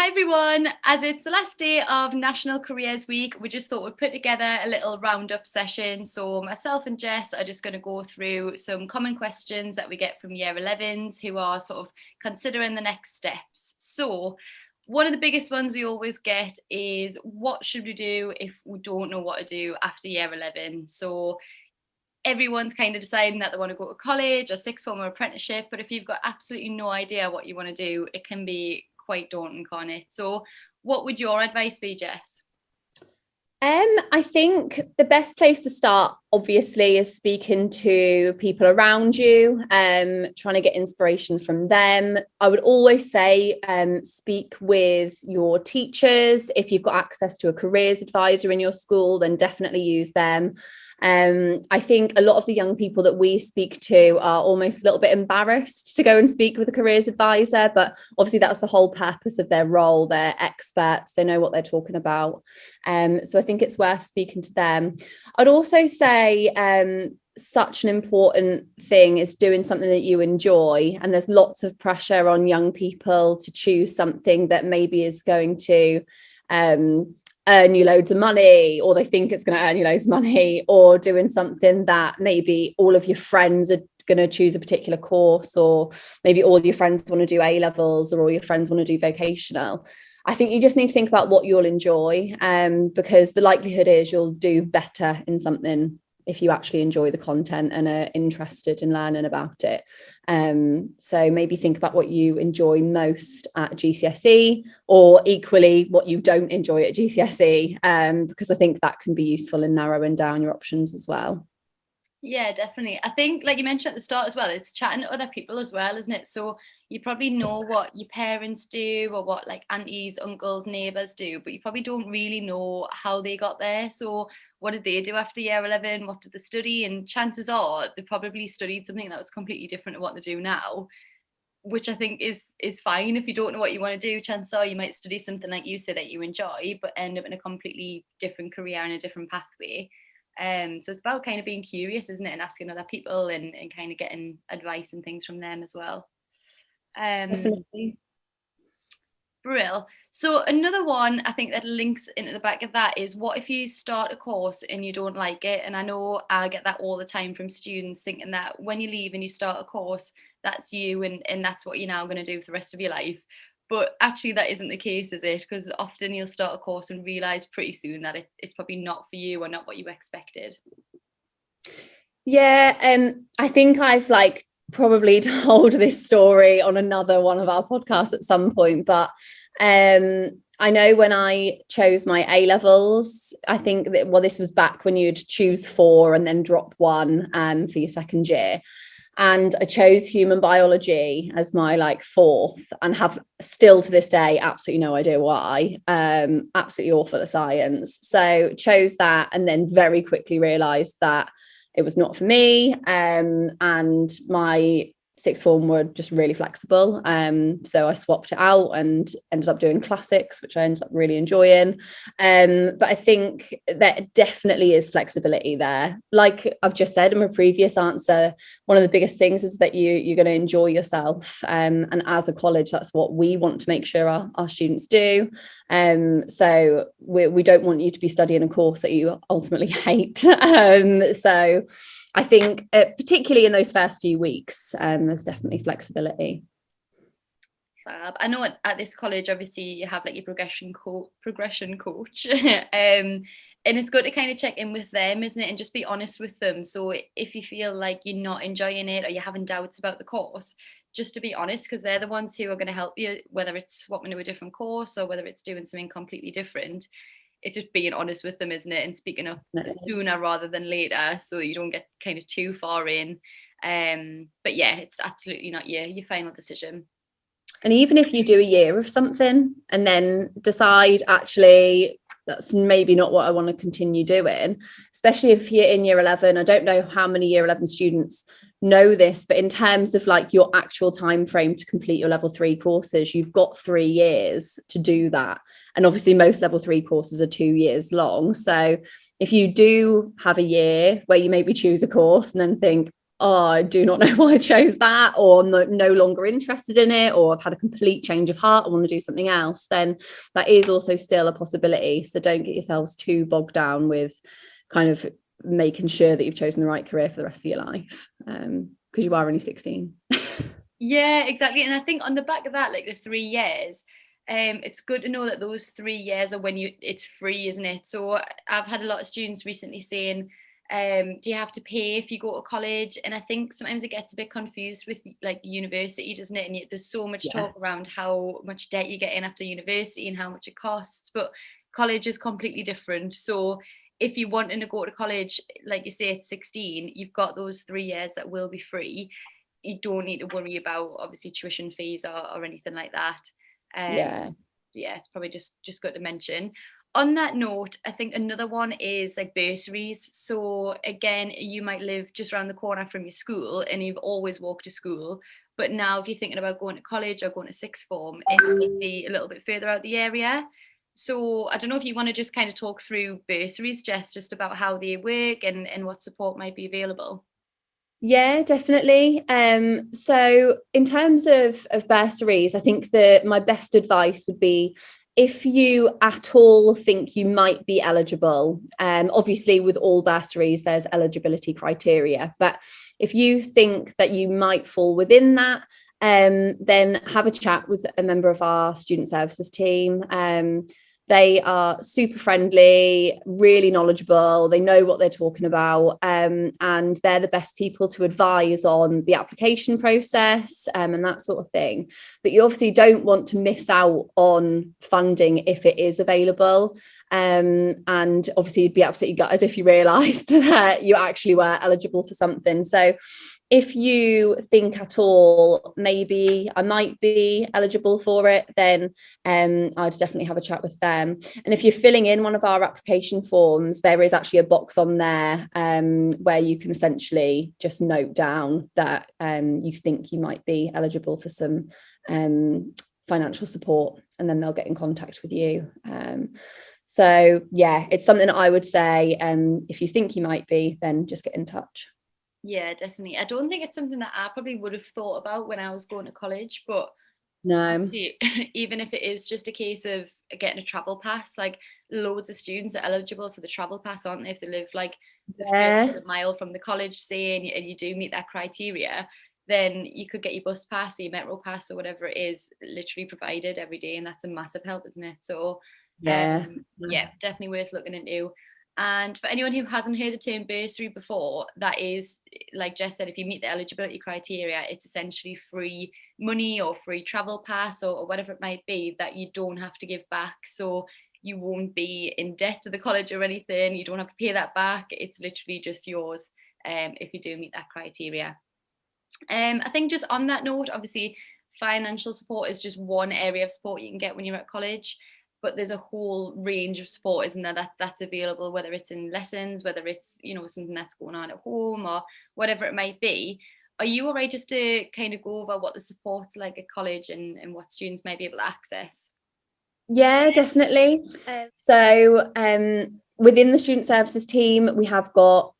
Hi everyone, as it's the last day of National Careers Week, we just thought we'd put together a little roundup session. So myself and Jess are just going to go through some common questions that we get from year 11s who are sort of considering the next steps. So one of the biggest ones we always get is, what should we do if we don't know what to do after year 11? So everyone's kind of deciding that they want to go to college or sixth form or apprenticeship, but if you've got absolutely no idea what you want to do, it can be quite daunting, can't it? So what would your advice be, Jess? I think the best place to start, obviously, is speaking to people around you, trying to get inspiration from them. I would always say speak with your teachers. If you've got access to a careers advisor in your school, then definitely use them. I think a lot of the young people that we speak to are almost a little bit embarrassed to go and speak with a careers advisor, but obviously that's the whole purpose of their role. They're experts, they know what they're talking about. So I think it's worth speaking to them. I'd also say such an important thing is doing something that you enjoy, and there's lots of pressure on young people to choose something that maybe is going to earn you loads of money, or they think it's going to earn you loads of money, or doing something that maybe all of your friends are going to choose a particular course, or maybe all your friends want to do A levels, or all your friends want to do vocational. I think you just need to think about what you'll enjoy, because the likelihood is you'll do better in something if you actually enjoy the content and are interested in learning about it. So maybe think about what you enjoy most at GCSE, or equally what you don't enjoy at GCSE, because I think that can be useful in narrowing down your options as well. Yeah, definitely. I think, like you mentioned at the start as well, it's chatting to other people as well, isn't it? So you probably know what your parents do, or what like aunties, uncles, neighbours do, but you probably don't really know how they got there. So what did they do after year 11? What did they study? And chances are they probably studied something that was completely different to what they do now, which I think is fine. If you don't know what you want to do, chances are you might study something like you say that you enjoy, but end up in a completely different career and a different pathway. So it's about kind of being curious, isn't it, and asking other people and kind of getting advice and things from them as well. Definitely. Brill. So another one I think that links into the back of that is, what if you start a course and you don't like it? And I know I get that all the time from students, thinking that when you leave and you start a course, that's you, and that's what you're now going to do for the rest of your life. But actually that isn't the case, is it? Because often you'll start a course and realise pretty soon that it's probably not for you or not what you expected. Yeah, I think I've probably told this story on another one of our podcasts at some point, but I know when I chose my A levels, I think that, well, this was back when you'd choose four and then drop one for your second year. And I chose human biology as my fourth, and have still to this day absolutely no idea why. Absolutely awful at science. So chose that, and then very quickly realized that it was not for me. And my sixth form were just really flexible. So I swapped it out and ended up doing classics, which I ended up really enjoying. But I think there definitely is flexibility there. Like I've just said in my previous answer, one of the biggest things is that you're going to enjoy yourself. And as a college, that's what we want to make sure our students do. So we don't want you to be studying a course that you ultimately hate. So I think particularly in those first few weeks, there's definitely flexibility. Fab. I know at this college, obviously, you have like your progression coach, and it's good to kind of check in with them, isn't it? And just be honest with them. So if you feel like you're not enjoying it or you're having doubts about the course, just to be honest, because they're the ones who are going to help you, whether it's swapping to a different course or whether it's doing something completely different. It's just being honest with them, isn't it? And speaking up sooner rather than later, so that you don't get kind of too far in. But yeah, it's absolutely not your final decision. And even if you do a year of something and then decide, actually, that's maybe not what I want to continue doing, especially if you're in year 11. I don't know how many year 11 students know this, but in terms of your actual time frame to complete your level 3 courses, you've got 3 years to do that. And obviously most level 3 courses are 2 years long. So if you do have a year where you maybe choose a course and then think, oh, I do not know why I chose that, or I'm no longer interested in it, or I've had a complete change of heart, I want to do something else, then that is also still a possibility. So don't get yourselves too bogged down with kind of making sure that you've chosen the right career for the rest of your life, because you are only 16. Yeah, exactly. And I think on the back of that, like the 3 years, it's good to know that those 3 years are when it's free, isn't it? So I've had a lot of students recently saying, do you have to pay if you go to college? And I think sometimes it gets a bit confused with like university, doesn't it? And there's so much Yeah. talk around how much debt you get in after university and how much it costs, but college is completely different. So if you wanting to go to college, like you say, at 16, you've got those 3 years that will be free. You don't need to worry about obviously tuition fees or anything like that. Yeah. Yeah, it's probably just good to mention. On that note, I think another one is like bursaries. So again, you might live just around the corner from your school and you've always walked to school. But now if you're thinking about going to college or going to sixth form, it might be a little bit further out the area. So I don't know if you want to just kind of talk through bursaries, Jess, just about how they work and what support might be available. Yeah, definitely. So in terms of bursaries, I think that my best advice would be, if you at all think you might be eligible, obviously with all bursaries, there's eligibility criteria, but if you think that you might fall within that, then have a chat with a member of our student services team. They are super friendly, really knowledgeable. They know what they're talking about, and they're the best people to advise on the application process, and that sort of thing. But you obviously don't want to miss out on funding if it is available. And obviously you'd be absolutely gutted if you realised that you actually were eligible for something. So if you think at all, maybe I might be eligible for it, then I'd definitely have a chat with them. And if you're filling in one of our application forms, there is actually a box on there where you can essentially just note down that you think you might be eligible for some financial support, and then they'll get in contact with you. So yeah, it's something I would say, if you think you might be, then just get in touch. Yeah, definitely. I don't think it's something that I probably would have thought about when I was going to college, but No. obviously, even if it is just a case of getting a travel pass, like loads of students are eligible for the travel pass, aren't they? If they live like a Yeah. further mile from the college, say, and you do meet that criteria, then you could get your bus pass or your metro pass or whatever it is literally provided every day, and that's a massive help, isn't it? So, Yeah. yeah, definitely worth looking into. And for anyone who hasn't heard the term bursary before, that is, like Jess said, if you meet the eligibility criteria, it's essentially free money or free travel pass or whatever it might be that you don't have to give back. So you won't be in debt to the college or anything. You don't have to pay that back. It's literally just yours if you do meet that criteria. I think just on that note, obviously, financial support is just one area of support you can get when you're at college, but there's a whole range of support, isn't there, that's available, whether it's in lessons, whether it's, something that's going on at home or whatever it might be. Are you all right just to kind of go over what the support's like at college and what students might be able to access? Yeah, definitely. So within the student services team, we have got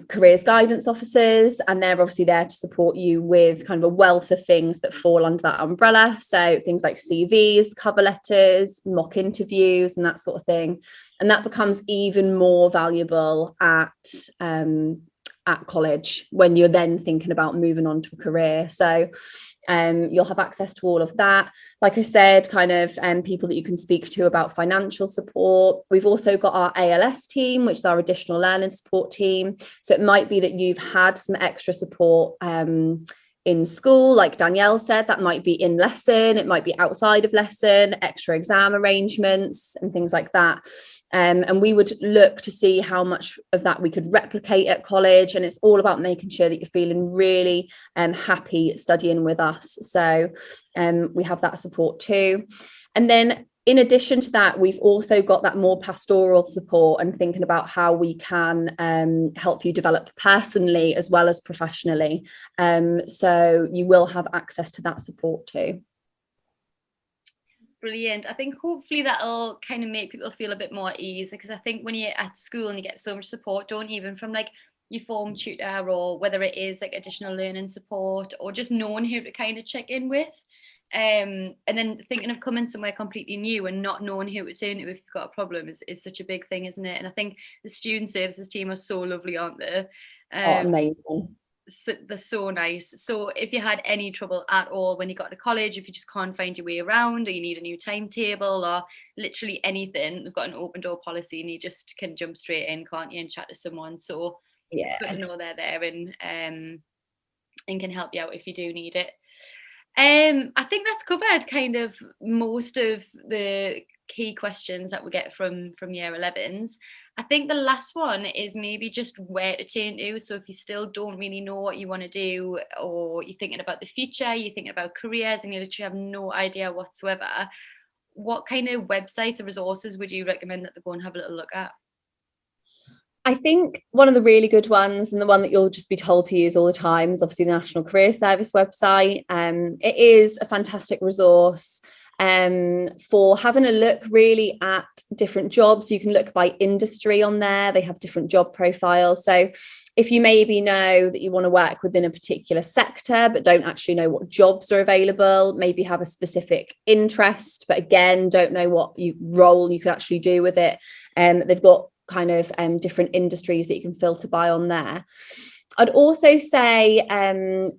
careers guidance officers, and they're obviously there to support you with kind of a wealth of things that fall under that umbrella. So things like CVs, cover letters, mock interviews, and that sort of thing. And that becomes even more valuable at college when you're then thinking about moving on to a career. So you'll have access to all of that. Like I said, kind of people that you can speak to about financial support. We've also got our ALS team, which is our additional learning support team. So it might be that you've had some extra support in school, like Danielle said, that might be in lesson, it might be outside of lesson, extra exam arrangements and things like that. And we would look to see how much of that we could replicate at college. And it's all about making sure that you're feeling really happy studying with us. So we have that support too. And then in addition to that, we've also got that more pastoral support and thinking about how we can help you develop personally as well as professionally. So you will have access to that support too. Brilliant. I think hopefully that'll kind of make people feel a bit more at ease, because I think when you're at school and you get so much support, don't even from like your form tutor, or whether it is like additional learning support, or just knowing who to kind of check in with. And then thinking of coming somewhere completely new and not knowing who to turn to if you've got a problem is such a big thing, isn't it? And I think the student services team are so lovely, aren't they? Oh, amazing. So they're so nice. So if you had any trouble at all when you got to college, if you just can't find your way around, or you need a new timetable, or literally anything, they've got an open door policy and you just can jump straight in, can't you, and chat to someone. So it's good to know they're there and can help you out if you do need it. I think that's covered kind of most of the key questions that we get from year 11s. I think the last one is maybe just where to turn to. So if you still don't really know what you want to do, or you're thinking about the future, you're thinking about careers and you literally have no idea whatsoever, what kind of websites or resources would you recommend that they go and have a little look at? I think one of the really good ones, and the one that you'll just be told to use all the time, is obviously the National Career Service website. It is a fantastic resource for having a look really at different jobs. You can look by industry on there. They have different job profiles. So if you maybe know that you want to work within a particular sector, but don't actually know what jobs are available, maybe have a specific interest, but again, don't know what role you could actually do with it. They've got kind of different industries that you can filter by on there. I'd also say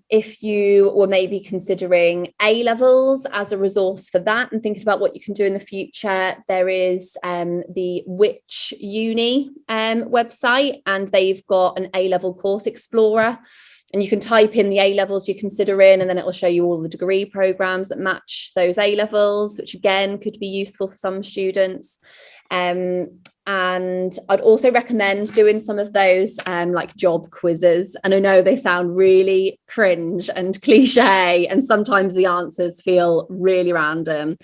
if you were maybe considering A-levels as a resource for that and thinking about what you can do in the future, there is the Which Uni website, and they've got an A-level course explorer. And you can type in the A-levels you're considering, and then it will show you all the degree programs that match those A-levels, which again could be useful for some students. And I'd also recommend doing some of those like job quizzes. And I know they sound really cringe and cliche, and sometimes the answers feel really random.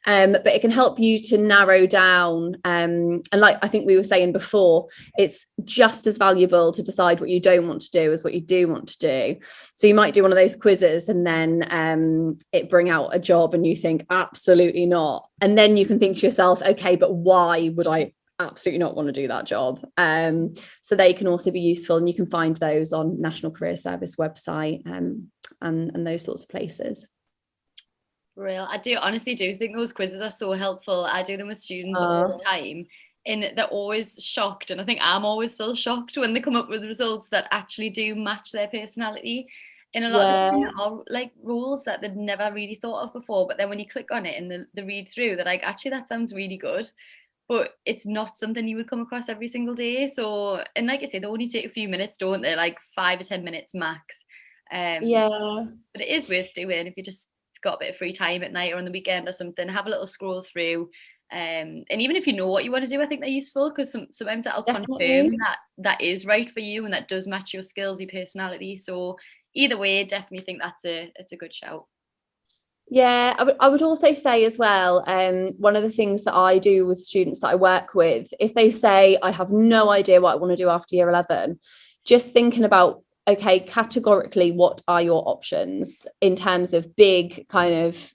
But it can help you to narrow down. And like I think we were saying before, it's just as valuable to decide what you don't want to do as what you do want to do. So you might do one of those quizzes and then it bring out a job and you think, absolutely not. And then you can think to yourself, okay, but why would I absolutely not want to do that job? So they can also be useful, and you can find those on National Career Service website and those sorts of places. Real. I do honestly do think those quizzes are so helpful. I do them with students all the time, and they're always shocked. And I think I'm always still shocked when they come up with results that actually do match their personality. And a lot of the time are like rules that they'd never really thought of before. But then when you click on it and they read through, they're like, actually, that sounds really good. But it's not something you would come across every single day. So, and like I say, they only take a few minutes, don't they? Like 5 or 10 minutes max. But it is worth doing if you just got a bit of free time at night or on the weekend or something. Have a little scroll through. And even if you know what you want to do, I think they're useful, because sometimes that'll confirm that is right for you and that does match your skills, your personality. So either way, definitely think it's a good shout. Yeah, I would also say as well, one of the things that I do with students that I work with, if they say, I have no idea what I want to do after year 11, just thinking about, okay, categorically, what are your options in terms of big kind of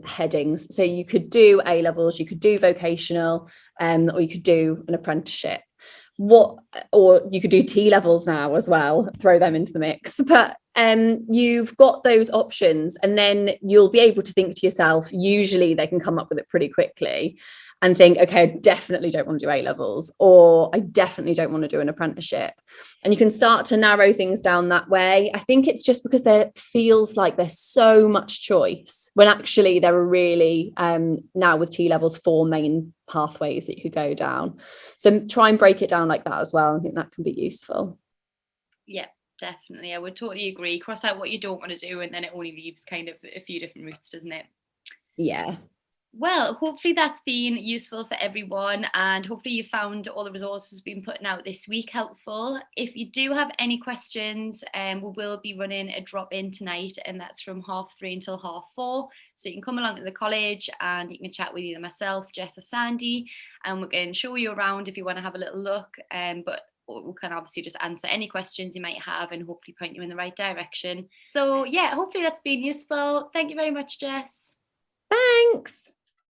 headings? So you could do A-levels, you could do vocational, or you could do an apprenticeship. Or you could do T-levels now as well, throw them into the mix. But you've got those options, and then you'll be able to think to yourself, usually they can come up with it pretty quickly and think, okay, I definitely don't want to do A-levels, or I definitely don't want to do an apprenticeship. And you can start to narrow things down that way. I think it's just because there feels like there's so much choice, when actually there are really now with T-levels 4 main pathways that you could go down. So try and break it down like that as well. I think that can be useful. Yeah, definitely. I would totally agree. Cross out what you don't want to do, and then it only leaves kind of a few different routes, doesn't it? Yeah. Well, hopefully that's been useful for everyone, and hopefully you found all the resources we've been putting out this week helpful. If you do have any questions, we will be running a drop-in tonight, and that's from 3:30 until 4:30. So you can come along to the college and you can chat with either myself, Jess or Sandy, and we can show you around if you want to have a little look. But we can obviously just answer any questions you might have and hopefully point you in the right direction. So yeah, hopefully that's been useful. Thank you very much, Jess. Thanks.